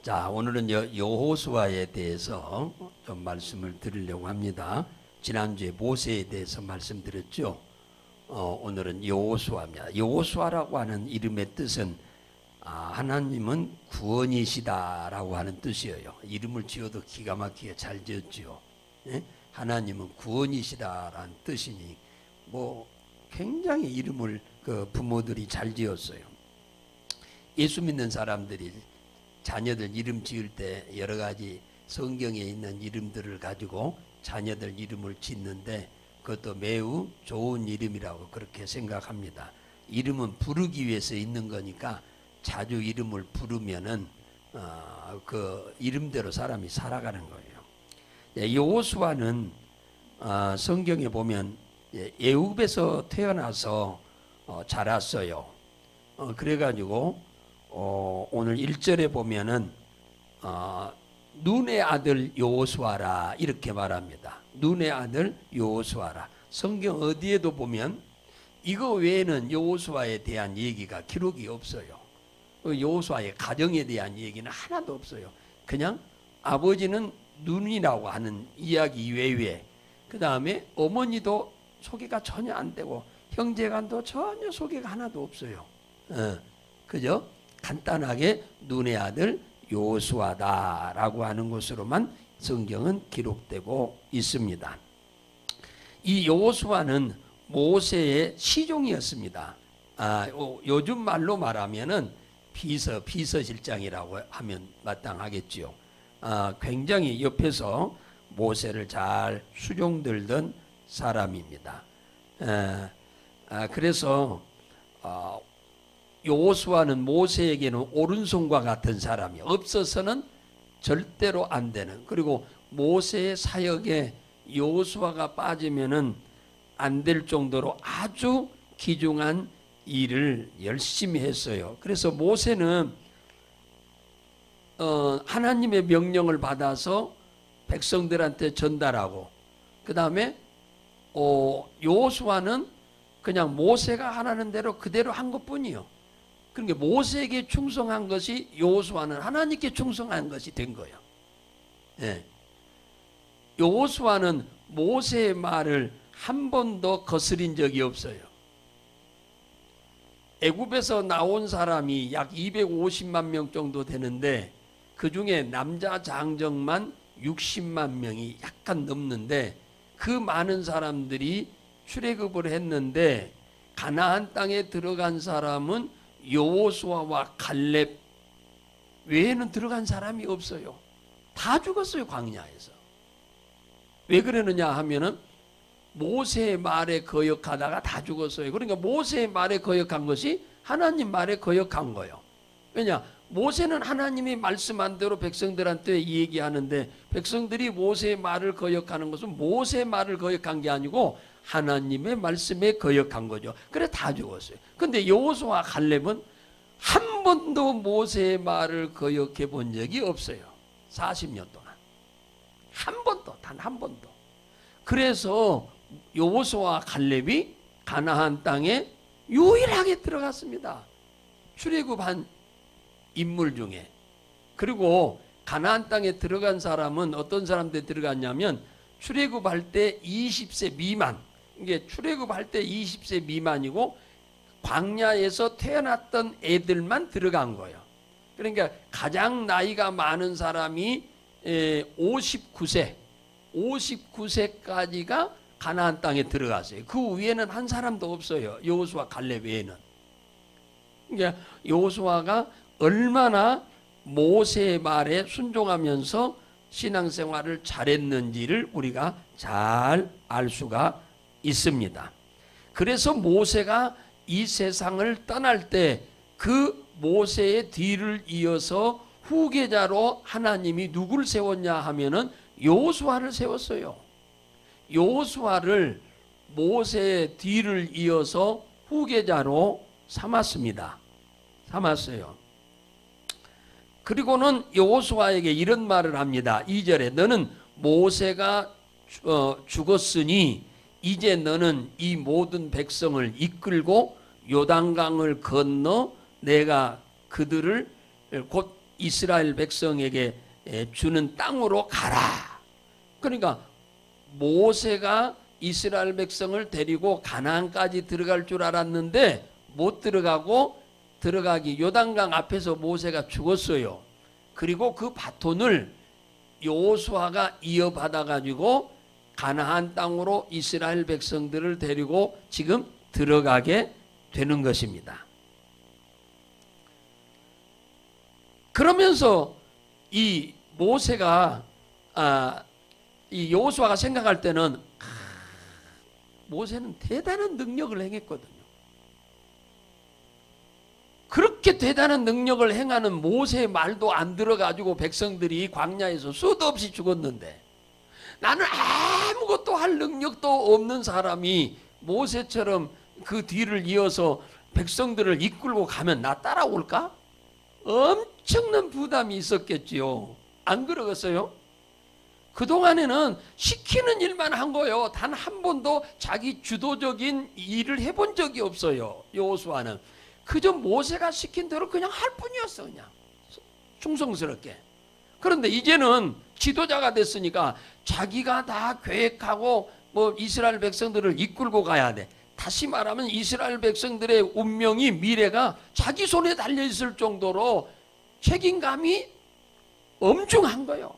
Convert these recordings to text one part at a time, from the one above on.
자, 오늘은 여호수아에 대해서 좀 말씀을 드리려고 합니다. 지난주에 모세에 대해서 말씀드렸죠. 오늘은 여호수아입니다. 여호수아라고 하는 이름의 뜻은 하나님은 구원이시다라고 하는 뜻이에요. 이름을 지어도 기가 막히게 잘 지었죠. 예? 하나님은 구원이시다라는 뜻이니 굉장히 이름을 부모들이 잘 지었어요. 예수 믿는 사람들이 자녀들 이름 지을 때 여러 가지 성경에 있는 이름들을 가지고 자녀들 이름을 짓는데 그것도 매우 좋은 이름이라고 그렇게 생각합니다. 이름은 부르기 위해서 있는 거니까 자주 이름을 부르면은 그 이름대로 사람이 살아가는 거예요. 여호수아는 성경에 보면 애굽에서 태어나서 자랐어요. 그래가지고 오늘 1절에 보면은 눈의 아들 여호수아라 이렇게 말합니다. 눈의 아들 여호수아라. 성경 어디에도 보면 이거 외에는 여호수아에 대한 얘기가 기록이 없어요. 여호수아의 가정에 대한 얘기는 하나도 없어요. 그냥 아버지는 눈이라고 하는 이야기 외에 그 다음에 어머니도 소개가 전혀 안 되고 형제간도 전혀 소개가 하나도 없어요. 그죠? 간단하게 눈의 아들 여호수아다라고 하는 것으로만 성경은 기록되고 있습니다. 이 여호수아는 모세의 시종이었습니다. 요즘 말로 말하면은 비서실장이라고 하면 마땅하겠지요. 굉장히 옆에서 모세를 잘 수종들던 사람입니다. 그래서 여호수아는 모세에게는 오른손과 같은 사람이 없어서는 절대로 안 되는, 그리고 모세의 사역에 여호수아가 빠지면은 안 될 정도로 아주 귀중한 일을 열심히 했어요. 그래서 모세는 하나님의 명령을 받아서 백성들한테 전달하고, 그 다음에 여호수아는 그냥 모세가 하라는 대로 그대로 한 것뿐이요. 그러니까 모세에게 충성한 것이 여호수아는 하나님께 충성한 것이 된 거예요. 예. 여호수아는 모세의 말을 한 번도 거스린 적이 없어요. 애굽에서 나온 사람이 약 250만 명 정도 되는데 그 중에 남자 장정만 60만 명이 약간 넘는데 그 많은 사람들이 출애굽을 했는데 가나안 땅에 들어간 사람은 여호수아와 갈렙 외에는 들어간 사람이 없어요. 다 죽었어요, 광야에서. 왜 그러느냐 하면은 모세의 말에 거역하다가 다 죽었어요. 그러니까 모세의 말에 거역한 것이 하나님 말에 거역한 거예요. 왜냐? 모세는 하나님이 말씀한 대로 백성들한테 얘기하는데 백성들이 모세의 말을 거역하는 것은 모세의 말을 거역한 게 아니고 하나님의 말씀에 거역한 거죠. 그래 다 죽었어요. 근데 여호수아와 갈렙은 한 번도 모세의 말을 거역해 본 적이 없어요. 40년 동안. 한 번도, 단 한 번도. 그래서 여호수아와 갈렙이 가나안 땅에 유일하게 들어갔습니다. 출애굽한 인물 중에. 그리고 가나안 땅에 들어간 사람은 어떤 사람들이 들어갔냐면 출애굽할 때 20세 미만, 이게 출애굽할 때 20세 미만이고 광야에서 태어났던 애들만 들어간 거예요. 그러니까 가장 나이가 많은 사람이 59세까지가 가나안 땅에 들어갔어요. 그 위에는 한 사람도 없어요. 여호수아 갈렙 외에는. 그러니까 여호수아가 얼마나 모세의 말에 순종하면서 신앙생활을 잘했는지를 우리가 잘 알 수가 있습니다. 그래서 모세가 이 세상을 떠날 때 그 모세의 뒤를 이어서 후계자로 하나님이 누굴 세웠냐 하면은 여호수아를 세웠어요. 여호수아를 모세의 뒤를 이어서 후계자로 삼았습니다. 삼았어요. 그리고는 여호수아에게 이런 말을 합니다. 2절에 너는 모세가 죽었으니 이제 너는 이 모든 백성을 이끌고 요단강을 건너 내가 그들을 곧 이스라엘 백성에게 주는 땅으로 가라. 그러니까 모세가 이스라엘 백성을 데리고 가나안까지 들어갈 줄 알았는데 못 들어가고 들어가기 요단강 앞에서 모세가 죽었어요. 그리고 그 바톤을 여호수아가 이어받아 가지고 가나안 땅으로 이스라엘 백성들을 데리고 지금 들어가게 되는 것입니다. 그러면서 이 모세가 이 여호수아가 생각할 때는 모세는 대단한 능력을 행했거든요. 그렇게 대단한 능력을 행하는 모세의 말도 안 들어가지고 백성들이 광야에서 수도 없이 죽었는데 나는 아무것도 할 능력도 없는 사람이 모세처럼 그 뒤를 이어서 백성들을 이끌고 가면 나 따라올까? 엄청난 부담이 있었겠지요. 안 그러겠어요? 그동안에는 시키는 일만 한 거예요. 단 한 번도 자기 주도적인 일을 해본 적이 없어요. 여호수아는 그저 모세가 시킨 대로 그냥 할 뿐이었어. 그냥 충성스럽게. 그런데 이제는 지도자가 됐으니까 자기가 다 계획하고 뭐 이스라엘 백성들을 이끌고 가야 돼. 다시 말하면 이스라엘 백성들의 운명이 미래가 자기 손에 달려 있을 정도로 책임감이 엄중한 거예요.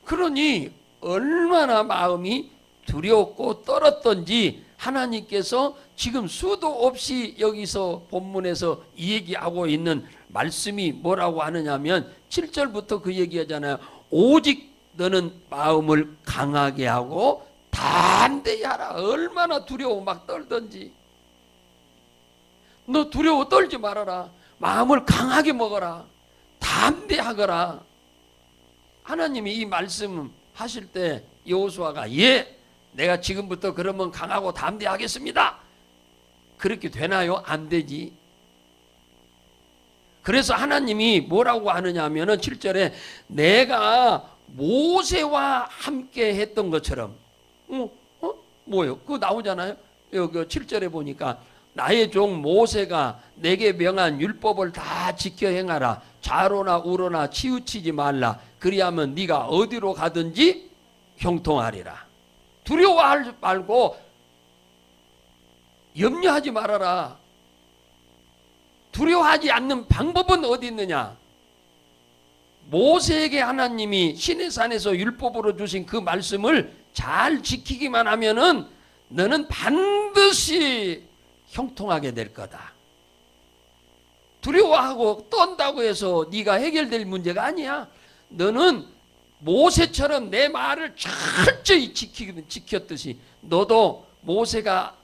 그러니 얼마나 마음이 두렵고 떨었던지 하나님께서 지금 수도 없이 여기서 본문에서 이 얘기하고 있는 말씀이 뭐라고 하느냐면 7절부터 그 얘기하잖아요. 오직 너는 마음을 강하게 하고 담대히 하라. 얼마나 두려워 막 떨던지. 너 두려워 떨지 말아라. 마음을 강하게 먹어라. 담대하거라. 하나님이 이 말씀 하실 때 여호수아가 예, 내가 지금부터 그러면 강하고 담대하겠습니다. 그렇게 되나요? 안 되지. 그래서 하나님이 뭐라고 하느냐면은 7절에 내가 모세와 함께 했던 것처럼 뭐요? 그거 나오잖아요. 여기 7절에 보니까 나의 종 모세가 내게 명한 율법을 다 지켜 행하라. 좌로나 우로나 치우치지 말라. 그리하면 네가 어디로 가든지 형통하리라. 두려워하지 말고 염려하지 말아라. 두려워하지 않는 방법은 어디 있느냐? 모세에게 하나님이 시내산에서 율법으로 주신 그 말씀을 잘 지키기만 하면은 너는 반드시 형통하게 될 거다. 두려워하고 떤다고 해서 네가 해결될 문제가 아니야. 너는 모세처럼 내 말을 철저히 지켰듯이 너도 모세가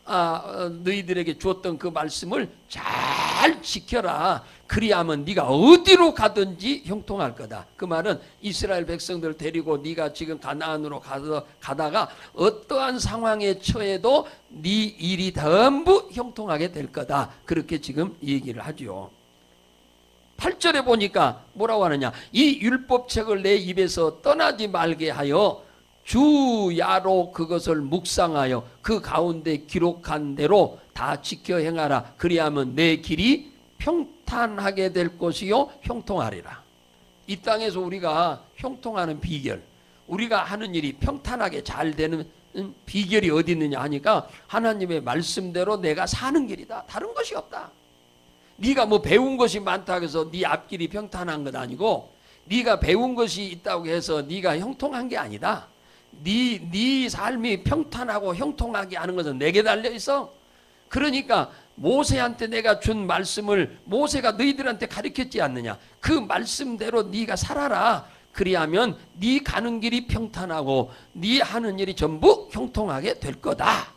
너희들에게 주었던 그 말씀을 잘 지켜라. 그리하면 네가 어디로 가든지 형통할 거다. 그 말은 이스라엘 백성들을 데리고 네가 지금 가나안으로 가다가 어떠한 상황에 처해도 네 일이 전부 형통하게 될 거다. 그렇게 지금 얘기를 하죠. 8절에 보니까 뭐라고 하느냐? 이 율법책을 내 입에서 떠나지 말게 하여 주야로 그것을 묵상하여 그 가운데 기록한 대로 다 지켜 행하라. 그리하면 내 길이 평탄하게 될 것이요 형통하리라. 이 땅에서 우리가 형통하는 비결, 우리가 하는 일이 평탄하게 잘 되는 비결이 어디 있느냐 하니까 하나님의 말씀대로 내가 사는 길이다. 다른 것이 없다. 네가 뭐 배운 것이 많다고 해서 네 앞길이 평탄한 건 아니고 네가 배운 것이 있다고 해서 네가 형통한 게 아니다. 네 삶이 평탄하고 형통하게 하는 것은 내게 달려 있어. 그러니까 모세한테 내가 준 말씀을 모세가 너희들한테 가르쳤지 않느냐. 그 말씀대로 네가 살아라. 그리하면 네 가는 길이 평탄하고 네 하는 일이 전부 형통하게 될 거다.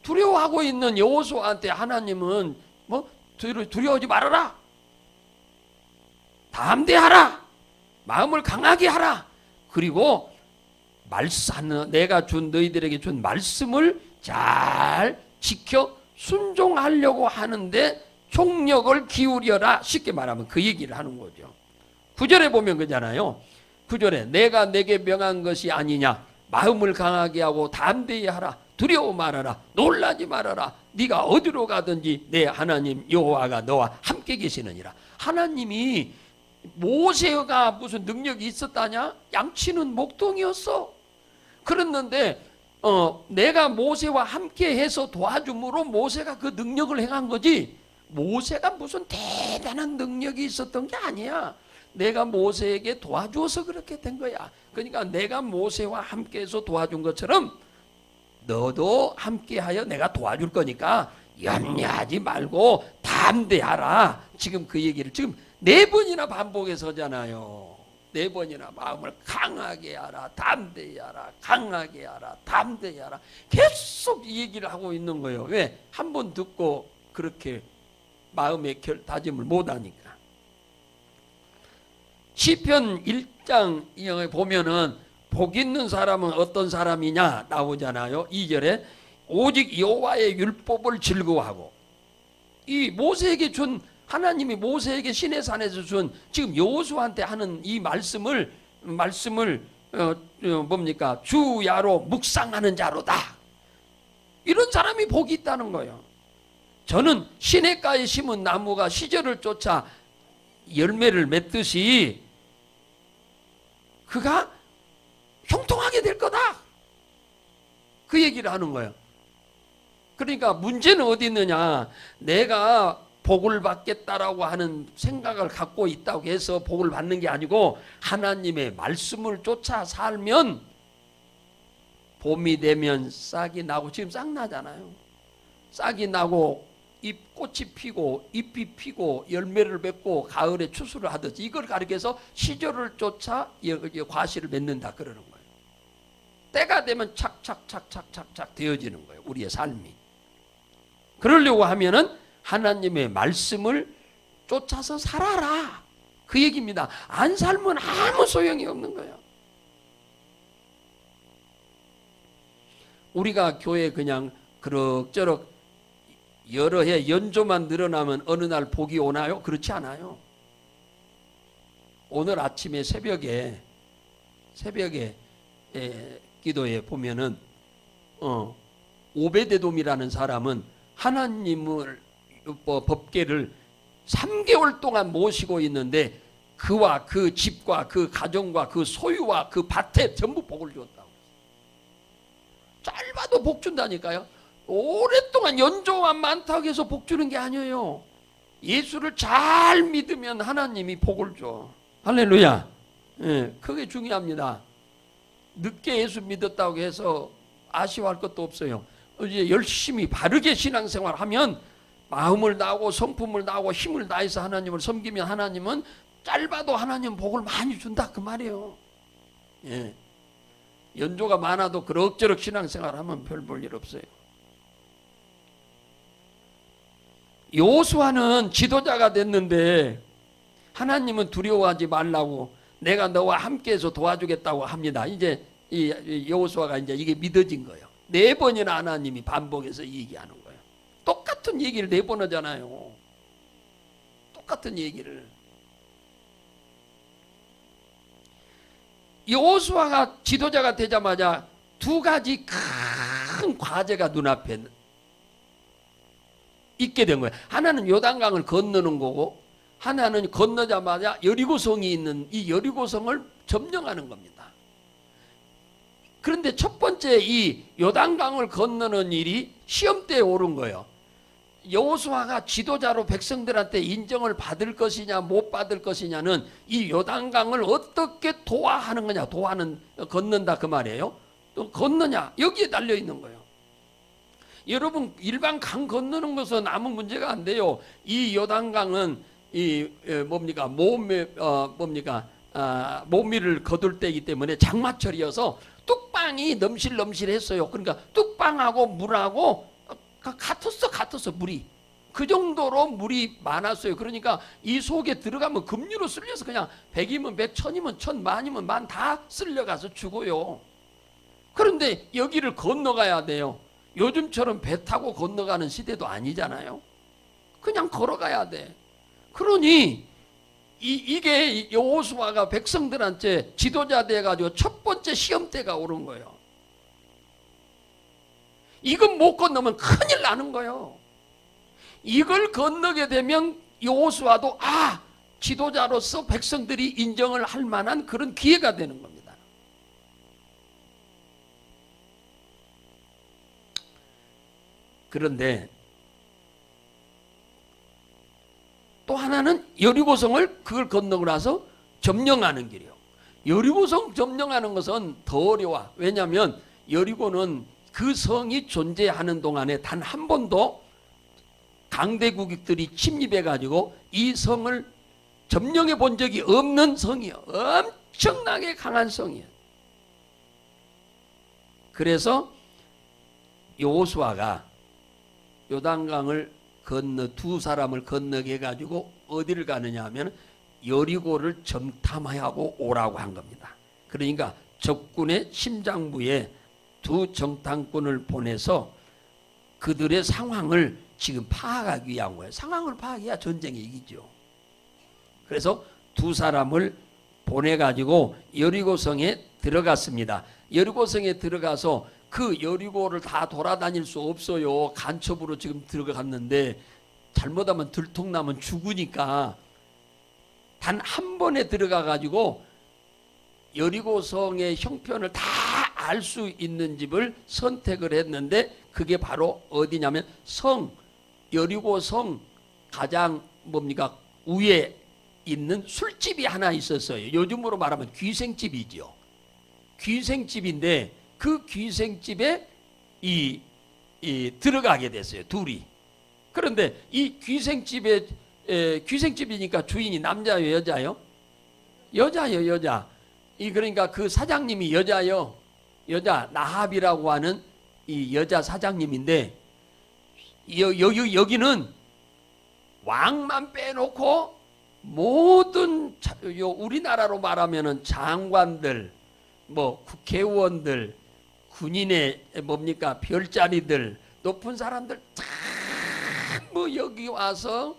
두려워하고 있는 여호수아한테 하나님은 뭐 두려워하지 말아라. 담대하라. 마음을 강하게 하라. 그리고 내가 준 너희들에게 준 말씀을 잘 지켜 순종하려고 하는데 총력을 기울여라. 쉽게 말하면 그 얘기를 하는 거죠. 9절에 보면 그잖아요. 9절에 내가 내게 명한 것이 아니냐. 마음을 강하게 하고 담대히 하라. 두려워 말아라. 놀라지 말아라. 네가 어디로 가든지 내 하나님 여호와가 너와 함께 계시느니라. 하나님이 모세가 무슨 능력이 있었다냐? 양치는 목동이었어. 그랬는데 내가 모세와 함께 해서 도와줌으로 모세가 그 능력을 행한 거지, 모세가 무슨 대단한 능력이 있었던 게 아니야. 내가 모세에게 도와주어서 그렇게 된 거야. 그러니까 내가 모세와 함께 해서 도와준 것처럼 너도 함께하여 내가 도와줄 거니까 염려하지 말고 담대하라. 지금 그 얘기를 지금 4번이나 반복해서 하잖아요. 4번이나 마음을 강하게 하라, 담대히 하라, 강하게 하라, 담대히 하라. 계속 이 얘기를 하고 있는 거예요. 왜? 한 번 듣고 그렇게 마음의 다짐을 못하니까. 시편 1장 보면은 복 있는 사람은 어떤 사람이냐 나오잖아요. 2절에 오직 여호와의 율법을 즐거워하고, 이 모세에게 준, 하나님이 모세에게 시내산에서 준 지금 여호수아한테 하는 이 말씀을 뭡니까? 주야로 묵상하는 자로다. 이런 사람이 복이 있다는 거예요. 저는 시냇가에 심은 나무가 시절을 쫓아 열매를 맺듯이 그가 형통하게 될 거다. 그 얘기를 하는 거예요. 그러니까 문제는 어디 있느냐? 내가 복을 받겠다라고 하는 생각을 갖고 있다고 해서 복을 받는 게 아니고, 하나님의 말씀을 쫓아 살면 봄이 되면 싹이 나고, 지금 싹 나잖아요. 싹이 나고 꽃이 피고 잎이 피고 열매를 맺고 가을에 추수를 하듯이 이걸 가리켜서 시절을 쫓아 과실을 맺는다 그러는 거예요. 때가 되면 착착착착착착 되어지는 거예요. 우리의 삶이. 그러려고 하면은 하나님의 말씀을 쫓아서 살아라. 그 얘기입니다. 안 살면 아무 소용이 없는 거예요. 우리가 교회 그냥 그럭저럭 여러 해 연조만 늘어나면 어느 날 복이 오나요? 그렇지 않아요. 오늘 아침에 새벽에 기도에 보면은 오베데돔이라는 사람은 하나님을 법궤를 3개월 동안 모시고 있는데 그와 그 집과 그 가정과 그 소유와 그 밭에 전부 복을 주었다고. 짧아도 복 준다니까요. 오랫동안 연조만 많다고 해서 복 주는 게 아니에요. 예수를 잘 믿으면 하나님이 복을 줘. 할렐루야. 예, 그게 중요합니다. 늦게 예수 믿었다고 해서 아쉬워할 것도 없어요. 이제 열심히 바르게 신앙생활 하면 마음을 다하고 성품을 다하고 힘을 다해서 하나님을 섬기면 하나님은 짧아도 하나님 복을 많이 준다 그 말이에요. 예. 연조가 많아도 그럭저럭 신앙생활 하면 별 볼 일 없어요. 여호수아는 지도자가 됐는데 하나님은 두려워하지 말라고 내가 너와 함께해서 도와주겠다고 합니다. 이제 이 여호수아가 이제 이게 믿어진 거예요. 4번이나 하나님이 반복해서 얘기하는 거예요. 똑같은 얘기를 4번 하잖아요. 똑같은 얘기를. 여호수아가 지도자가 되자마자 2가지 큰 과제가 눈앞에 있게 된 거예요. 하나는 요단강을 건너는 거고, 하나는 건너자마자 여리고성이 있는 이 여리고성을 점령하는 겁니다. 그런데 첫 번째 이 요단강을 건너는 일이 시험대에 오른 거예요. 여호수아가 지도자로 백성들한테 인정을 받을 것이냐 못 받을 것이냐는 이 요단강을 어떻게 도와하는 거냐, 건넌다 그 말이에요. 또 건너냐 여기에 달려 있는 거예요. 여러분 일반 강 건너는 것은 아무 문제가 안 돼요. 이 요단강은 이 뭡니까 모미를 거둘 때이기 때문에 장마철이어서 뚝방이 넘실넘실했어요. 그러니까 뚝방하고 물하고 같았어 물이. 그 정도로 물이 많았어요. 그러니까 이 속에 들어가면 급류로 쓸려서 그냥 100이면 100, 1000이면 1000, 만이면 만 다 쓸려가서 죽어요. 그런데 여기를 건너가야 돼요. 요즘처럼 배 타고 건너가는 시대도 아니잖아요. 그냥 걸어가야 돼. 그러니 이게 여호수아가 백성들한테 지도자 돼가지고 첫 번째 시험대가 오른 거예요. 이건 못 건너면 큰일 나는 거예요. 이걸 건너게 되면 여호수아도 지도자로서 백성들이 인정을 할 만한 그런 기회가 되는 겁니다. 그런데 또 하나는 여리고성을 그걸 건너고 나서 점령하는 길이요. 여리고성 점령하는 것은 더 어려워. 왜냐하면 여리고는 그 성이 존재하는 동안에 단 한 번도 강대국들이 침입해 가지고 이 성을 점령해 본 적이 없는 성이요. 엄청나게 강한 성이에요. 그래서 여호수아가 요단강을 건너 두 사람을 건너게 해가지고 어디를 가느냐 하면 여리고를 정탐하고 오라고 한 겁니다. 그러니까 적군의 심장부에 두 정탐꾼을 보내서 그들의 상황을 지금 파악하기 위한 거예요. 상황을 파악해야 전쟁에 이기죠. 그래서 두 사람을 보내가지고 여리고성에 들어갔습니다. 여리고성에 들어가서 그 여리고를 다 돌아다닐 수 없어요. 간첩으로 지금 들어갔는데 잘못하면 들통나면 죽으니까 단 한 번에 들어가 가지고 여리고성의 형편을 다 알 수 있는 집을 선택을 했는데 그게 바로 어디냐면 여리고성 가장 뭡니까 위에 있는 술집이 하나 있었어요. 요즘으로 말하면 귀생집이죠. 귀생집인데 그 귀생집에 들어가게 됐어요. 둘이. 그런데 이 귀생집에 귀생집이니까 주인이 남자예요, 여자요? 여자요, 여자. 그러니까 그 사장님이 여자요. 여자 나합이라고 하는 이 여자 사장님인데 여기는 왕만 빼놓고 모든 우리나라로 말하면은 장관들, 뭐 국회의원들, 군인의 뭡니까 별자리들, 높은 사람들 전부 여기 와서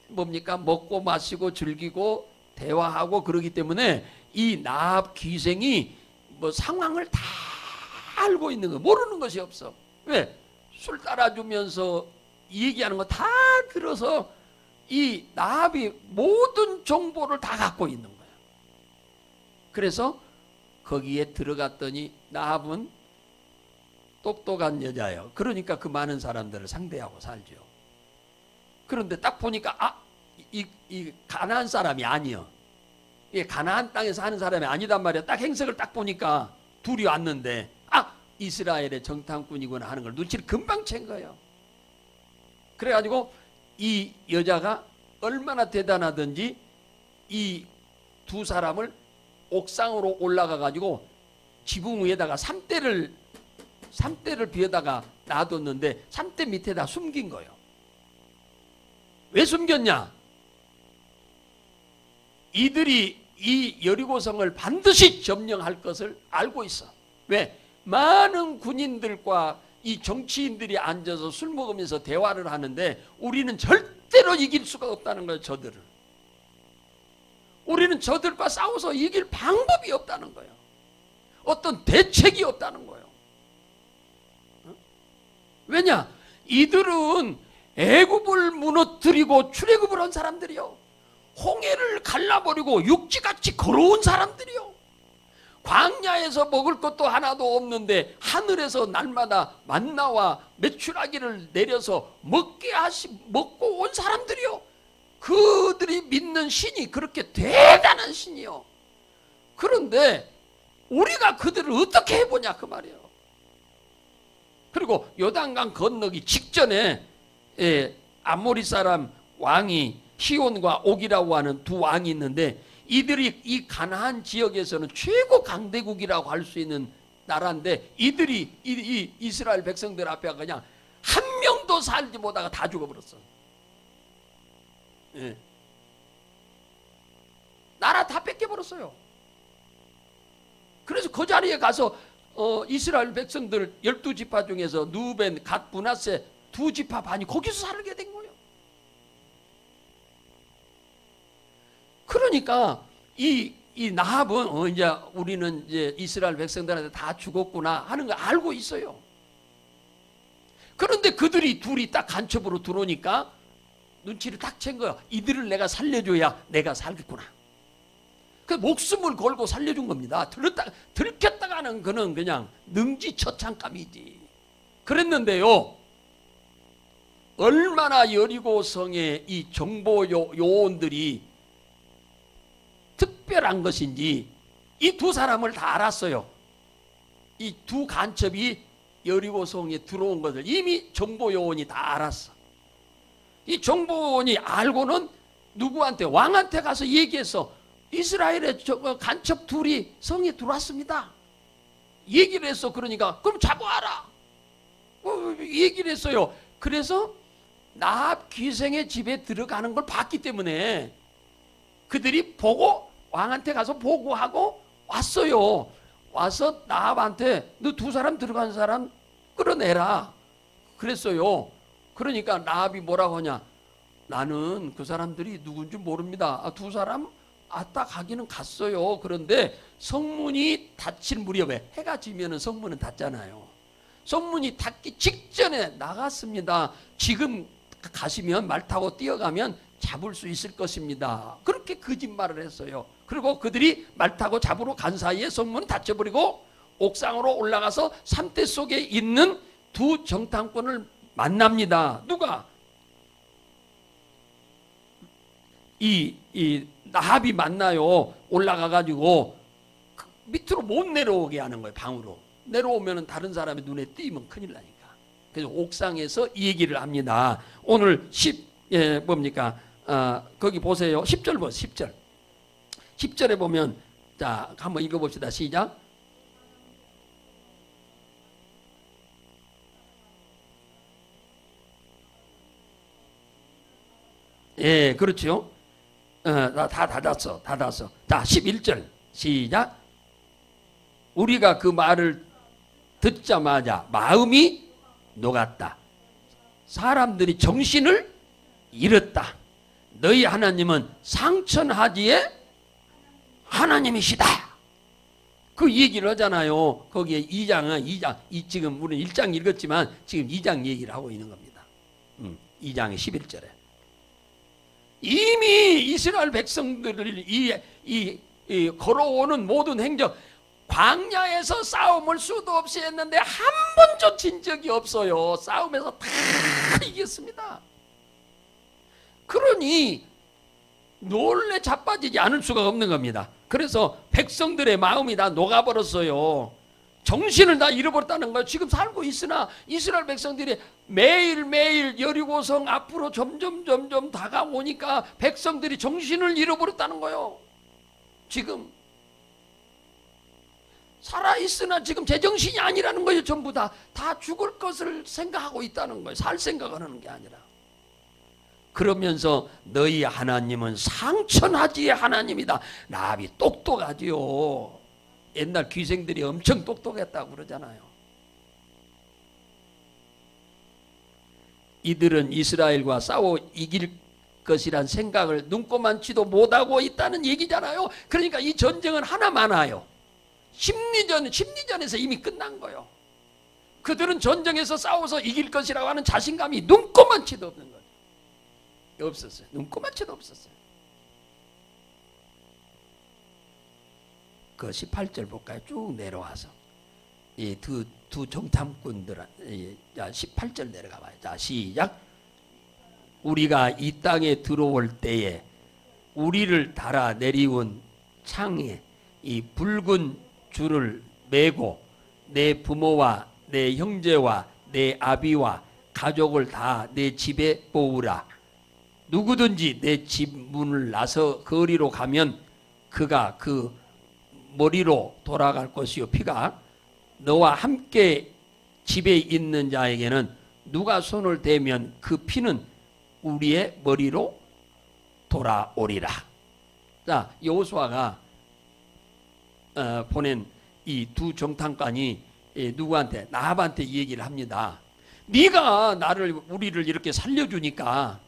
뭡니까 먹고 마시고 즐기고 대화하고 그러기 때문에 이 나합 귀생이 뭐 상황을 다 알고 있는 거 모르는 것이 없어. 왜? 술 따라주면서 얘기하는 거 다 들어서 이 나합이 모든 정보를 다 갖고 있는 거야. 그래서 거기에 들어갔더니 나합은 똑똑한 여자예요. 그러니까 그 많은 사람들을 상대하고 살죠. 그런데 딱 보니까 이 가나안 사람이 아니요. 이 가나안 땅에 사는 사람이 아니단 말이야. 딱 행색을 딱 보니까 둘이 왔는데 이스라엘의 정탐꾼이구나 하는 걸 눈치를 금방 챈 거예요. 그래가지고 이 여자가 얼마나 대단하든지 이 두 사람을 옥상으로 올라가 가지고 지붕 위에다가 삼대를 비에다가 놔뒀는데 삼대 밑에다 숨긴 거예요. 왜 숨겼냐? 이들이 이 여리고성을 반드시 점령할 것을 알고 있어. 왜? 많은 군인들과 이 정치인들이 앉아서 술 먹으면서 대화를 하는데 우리는 절대로 이길 수가 없다는 거예요. 저들을. 우리는 저들과 싸워서 이길 방법이 없다는 거예요. 어떤 대책이 없다는 거예요. 왜냐? 이들은 애굽을 무너뜨리고 출애굽을 한 사람들이요. 홍해를 갈라버리고 육지같이 걸어온 사람들이요. 광야에서 먹을 것도 하나도 없는데 하늘에서 날마다 만나와 메추라기를 내려서 먹고 온 사람들이요. 그들이 믿는 신이 그렇게 대단한 신이요. 그런데 우리가 그들을 어떻게 해보냐 그 말이에요. 그리고 요단강 건너기 직전에 아모리 사람 왕이 시온과 옥이라고 하는 두 왕이 있는데 이들이 이 가나안 지역에서는 최고 강대국이라고 할 수 있는 나라인데 이들이 이 이스라엘 백성들 앞에 그냥 한 명도 살지 못하고 다 죽어버렸어. 예. 나라 다 뺏겨버렸어요. 그래서 그 자리에 가서 이스라엘 백성들 12지파 중에서 누벤, 갓, 므낫세 두 지파 반이 거기서 살게 된 거예요. 그러니까 이 나합은 이제 우리는 이제 이스라엘 백성들한테 다 죽었구나 하는 걸 알고 있어요. 그런데 그들이 둘이 딱 간첩으로 들어오니까 눈치를 딱 챈 거야. 이들을 내가 살려줘야 내가 살겠구나. 그 목숨을 걸고 살려준 겁니다. 들켰다가는 그는 그냥 능지처참감이지. 그랬는데요, 얼마나 여리고성의 이 정보 요원들이 특별한 것인지 이 두 사람을 다 알았어요. 이 두 간첩이 여리고성에 들어온 것을 이미 정보 요원이 다 알았어. 이 정보 요원이 알고는 누구한테? 왕한테 가서 얘기해서 이스라엘의 간첩 둘이 성에 들어왔습니다. 얘기를 했어. 그러니까 그럼 잡아와라. 얘기를 했어요. 그래서 나합 귀생의 집에 들어가는 걸 봤기 때문에 그들이 보고 왕한테 가서 보고하고 왔어요. 와서 나합한테 너 두 사람 들어간 사람 끌어내라 그랬어요. 그러니까 나합이 뭐라고 하냐? 나는 그 사람들이 누군지 모릅니다. 두 사람 아따 가기는 갔어요. 그런데 성문이 닫힐 무렵에, 해가 지면은 성문은 닫잖아요. 성문이 닫기 직전에 나갔습니다. 지금 가시면 말 타고 뛰어가면 잡을 수 있을 것입니다. 그렇게 거짓말을 했어요. 그리고 그들이 말 타고 잡으러 간 사이에 성문은 닫혀버리고 옥상으로 올라가서 산대 속에 있는 두 정탐꾼을 만납니다. 누가? 이 나합이 만나요. 올라가가지고 밑으로 못 내려오게 하는 거예요. 방으로. 내려오면 다른 사람의 눈에 띄면 큰일 나니까. 그래서 옥상에서 이 얘기를 합니다. 오늘 뭡니까? 거기 보세요. 10절 보세요. 10절. 10절에 보면, 자, 한번 읽어봅시다. 시작. 예, 그렇죠. 다 닫았어. 닫았어. 자, 11절. 시작. 우리가 그 말을 듣자마자 마음이 녹았다. 사람들이 정신을 잃었다. 너희 하나님은 상천하지의 하나님이시다. 그 얘기를 하잖아요. 거기에 2장, 지금 우리는 1장 읽었지만 지금 2장 얘기를 하고 있는 겁니다. 2장의 11절에. 이미 이스라엘 백성들을 이 걸어오는 모든 행적, 광야에서 싸움을 수도 없이 했는데 한 번도 진 적이 없어요. 싸움에서 다 이겼습니다. 그러니 놀래 자빠지지 않을 수가 없는 겁니다. 그래서 백성들의 마음이 다 녹아버렸어요. 정신을 다 잃어버렸다는 거예요. 지금 살고 있으나 이스라엘 백성들이 매일매일 여리고성 앞으로 점점 다가오니까 백성들이 정신을 잃어버렸다는 거예요. 지금 살아있으나 지금 제정신이 아니라는 거예요. 전부 다 죽을 것을 생각하고 있다는 거예요. 살 생각을 하는 게 아니라. 그러면서 너희 하나님은 상천하지의 하나님이다. 나합이 똑똑하지요. 옛날 귀생들이 엄청 똑똑했다고 그러잖아요. 이들은 이스라엘과 싸워 이길 것이란 생각을 눈꼽만치도 못하고 있다는 얘기잖아요. 그러니까 이 전쟁은 하나 많아요. 심리전에서 이미 끝난 거예요. 그들은 전쟁에서 싸워서 이길 것이라고 하는 자신감이 눈꼽만치도 없는 거예요. 없었어요. 눈꼽만치도 없었어요. 그 18절 볼까요? 쭉 내려와서 이 두 정탐꾼들, 18절 내려가 봐요. 자, 시작. 우리가 이 땅에 들어올 때에 우리를 달아 내리운 창에 이 붉은 줄을 메고 내 부모와 내 형제와 내 아비와 가족을 다 내 집에 모으라. 누구든지 내 집 문을 나서 거리로 가면 그가 그 머리로 돌아갈 것이요, 피가 너와 함께 집에 있는 자에게는 누가 손을 대면 그 피는 우리의 머리로 돌아오리라. 자, 여호수아가 보낸 이 두 정탐관이 누구한테? 나합한테 이 얘기를 합니다. 네가 우리를 이렇게 살려주니까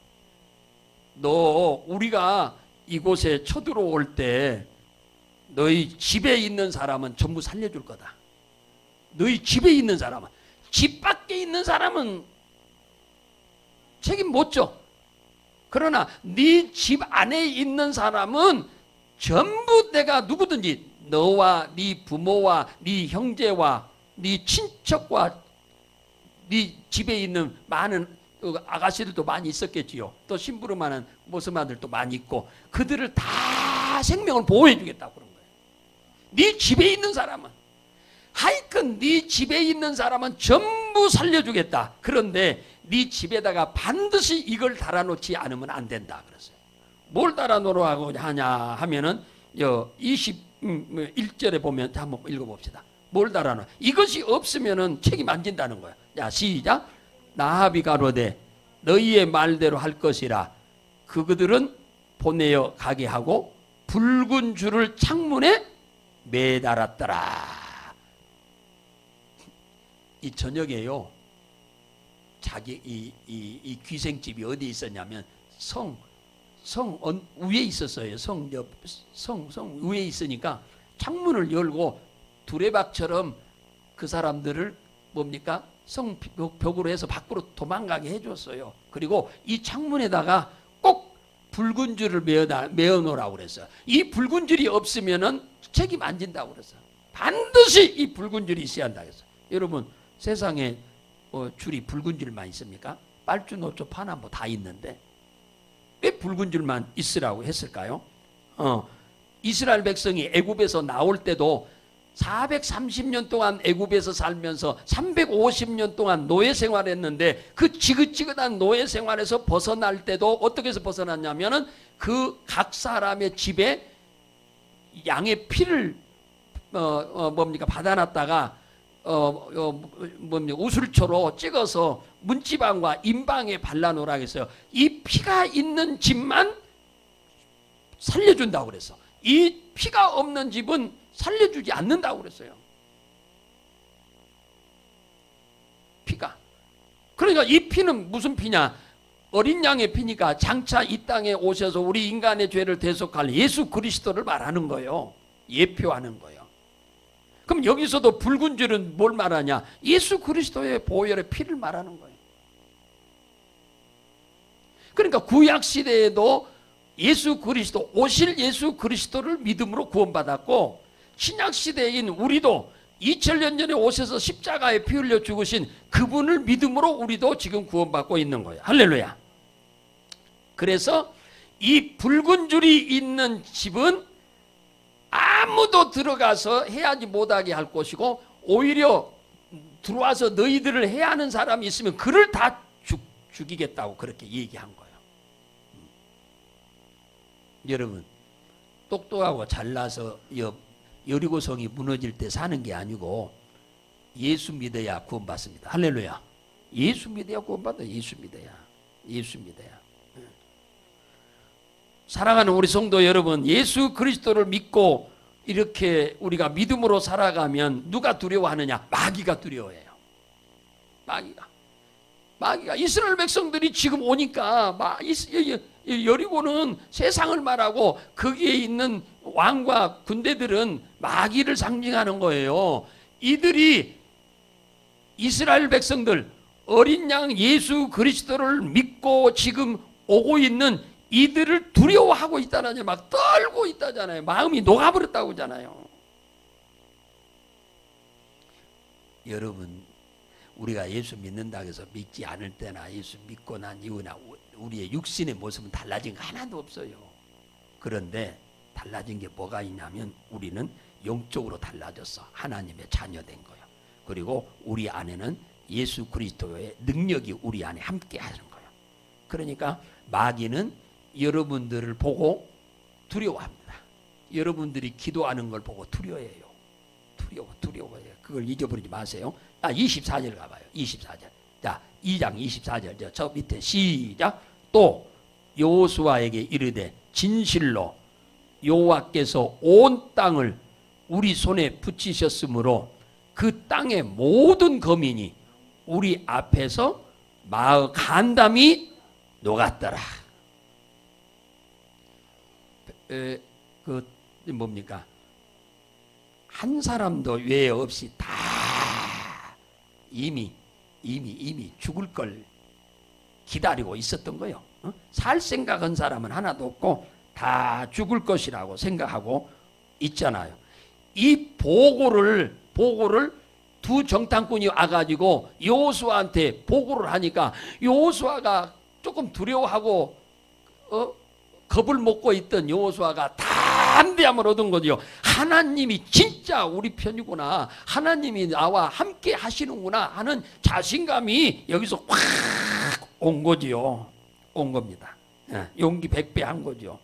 너 우리가 이곳에 쳐들어올 때 너희 집에 있는 사람은 전부 살려줄 거다. 너희 집에 있는 사람은. 집 밖에 있는 사람은 책임 못 져. 그러나 네 집 안에 있는 사람은 전부 내가 누구든지 너와 네 부모와 네 형제와 네 친척과 네 집에 있는 많은 아가씨들도 많이 있었겠지요. 또 심부름하는 모습아들도 많이 있고 그들을 다 생명을 보호해 주겠다고 그런 거예요. 네 집에 있는 사람은 하여튼 네 집에 있는 사람은 전부 살려주겠다. 그런데 네 집에다가 반드시 이걸 달아놓지 않으면 안 된다 그랬어요. 뭘 달아놓으라고 하냐 하면은 21절에 보면 한번 읽어봅시다. 뭘 달아놔? 이것이 없으면은 책임 안 진다는 거야. 자, 시작. 나합이 가로되 너희의 말대로 할 것이라. 그들은 보내어 가게 하고 붉은 줄을 창문에 매달았더라. 이 저녁에요. 자기 이 귀생집이 어디 있었냐면 성 위에 있었어요. 성 위에 있으니까 창문을 열고 두레박처럼 그 사람들을 뭡니까? 성벽으로 해서 밖으로 도망가게 해줬어요. 그리고 이 창문에다가 꼭 붉은 줄을 메어 놓으라고 그랬어요. 이 붉은 줄이 없으면은 책임 안 진다고 그랬어요. 반드시 이 붉은 줄이 있어야 한다고 했어요. 여러분 세상에 줄이 붉은 줄만 있습니까? 빨주, 노초, 파남보 다 있는데 왜 붉은 줄만 있으라고 했을까요? 이스라엘 백성이 애굽에서 나올 때도 430년 동안 애굽에서 살면서 350년 동안 노예 생활했는데 그 지긋지긋한 노예 생활에서 벗어날 때도 어떻게 해서 벗어났냐면은 그 각 사람의 집에 양의 피를 받아놨다가 우술초로 찍어서 문지방과 인방에 발라놓으라고 했어요. 이 피가 있는 집만 살려준다고 그랬어. 이 피가 없는 집은 살려주지 않는다고 그랬어요. 피가. 그러니까 이 피는 무슨 피냐? 어린 양의 피니까 장차 이 땅에 오셔서 우리 인간의 죄를 대속할 예수 그리스도를 말하는 거예요. 예표하는 거예요. 그럼 여기서도 붉은 줄은 뭘 말하냐? 예수 그리스도의 보혈의 피를 말하는 거예요. 그러니까 구약 시대에도 예수 그리스도, 오실 예수 그리스도를 믿음으로 구원받았고 신약 시대인 우리도 2000년 전에 오셔서 십자가에 피 흘려 죽으신 그분을 믿음으로 우리도 지금 구원받고 있는 거예요. 할렐루야. 그래서 이 붉은 줄이 있는 집은 아무도 들어가서 해하지 못하게 할 것이고 오히려 들어와서 너희들을 해하는 사람이 있으면 그를 다 죽이겠다고 그렇게 얘기한 거예요. 여러분 똑똑하고 잘나서 여리고성이 무너질 때 사는 게 아니고 예수 믿어야 구원받습니다. 할렐루야. 예수 믿어야 구원받아. 예수 믿어야. 예수 믿어야. 사랑하는 우리 성도 여러분, 예수 그리스도를 믿고 이렇게 우리가 믿음으로 살아가면 누가 두려워하느냐? 마귀가 두려워해요. 마귀가 이스라엘 백성들이 지금 오니까 여리고는 세상을 말하고 거기에 있는 왕과 군대들은 마귀를 상징하는 거예요. 이들이 이스라엘 백성들 어린 양 예수 그리스도를 믿고 지금 오고 있는 이들을 두려워하고 있다잖아요. 막 떨고 있다잖아요. 마음이 녹아버렸다고 하잖아요. 여러분 우리가 예수 믿는다고 해서 믿지 않을 때나 예수 믿고 난 이후나 우리의 육신의 모습은 달라진 거 하나도 없어요. 그런데 달라진 게 뭐가 있냐면 우리는 영적으로 달라졌어. 하나님의 자녀 된 거예요. 그리고 우리 안에는 예수 그리스도의 능력이 우리 안에 함께 하는 거예요. 그러니까 마귀는 여러분들을 보고 두려워합니다. 여러분들이 기도하는 걸 보고 두려워해요. 두려워해요. 그걸 잊어버리지 마세요. 24절 가봐요. 24절. 자, 2장 24절. 저 밑에 시작. 또 여호수아에게 이르되 진실로 여호와께서 온 땅을 우리 손에 붙이셨으므로 그 땅의 모든 거민이 우리 앞에서 간담이 녹았더라. 뭡니까? 한 사람도 외에 없이 다 이미 죽을 걸 기다리고 있었던 거예요. 살 생각한 사람은 하나도 없고 다 죽을 것이라고 생각하고 있잖아요. 이 보고를 두 정탐꾼이 와가지고 여호수아한테 보고를 하니까 여호수아가 조금 두려워하고 겁을 먹고 있던 여호수아가 담대함을 얻은 거죠. 하나님이 진짜 우리 편이구나, 하나님이 나와 함께 하시는구나 하는 자신감이 여기서 확 온 거지요. 온 겁니다. 용기 100배 한 거죠.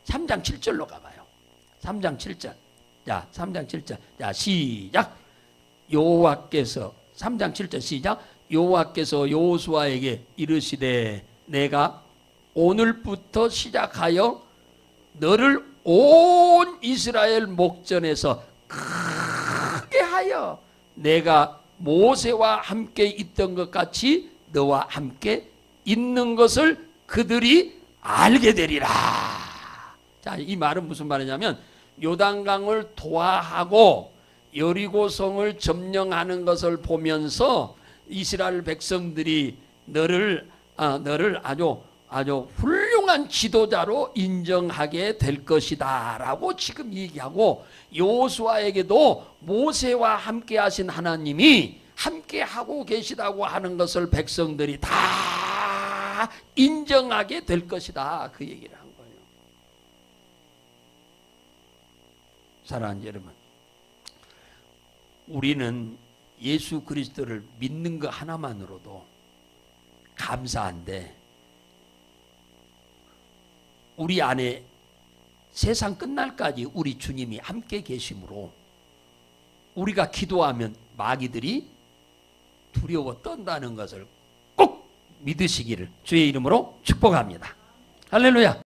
3장 7절로 가봐요. 3장 7절. 자, 3장 7절. 자, 시작. 여호와께서 3장 7절 시작. 여호와께서 여호수아에게 이르시되 내가 오늘부터 시작하여 너를 온 이스라엘 목전에서 크게 하여 내가 모세와 함께 있던 것 같이 너와 함께 있는 것을 그들이 알게 되리라. 자, 이 말은 무슨 말이냐면 요단강을 도하하고 여리고성을 점령하는 것을 보면서 이스라엘 백성들이 너를 아주 훌륭한 지도자로 인정하게 될 것이다 라고 지금 얘기하고, 여호수아에게도 모세와 함께 하신 하나님이 함께 하고 계시다고 하는 것을 백성들이 다 인정하게 될 것이다, 그 얘기를 한 거예요. 사랑하는 여러분, 우리는 예수 그리스도를 믿는 것 하나만으로도 감사한데 우리 안에 세상 끝날까지 우리 주님이 함께 계심으로 우리가 기도하면 마귀들이 두려워 떤다는 것을 꼭 믿으시기를 주의 이름으로 축복합니다. 할렐루야.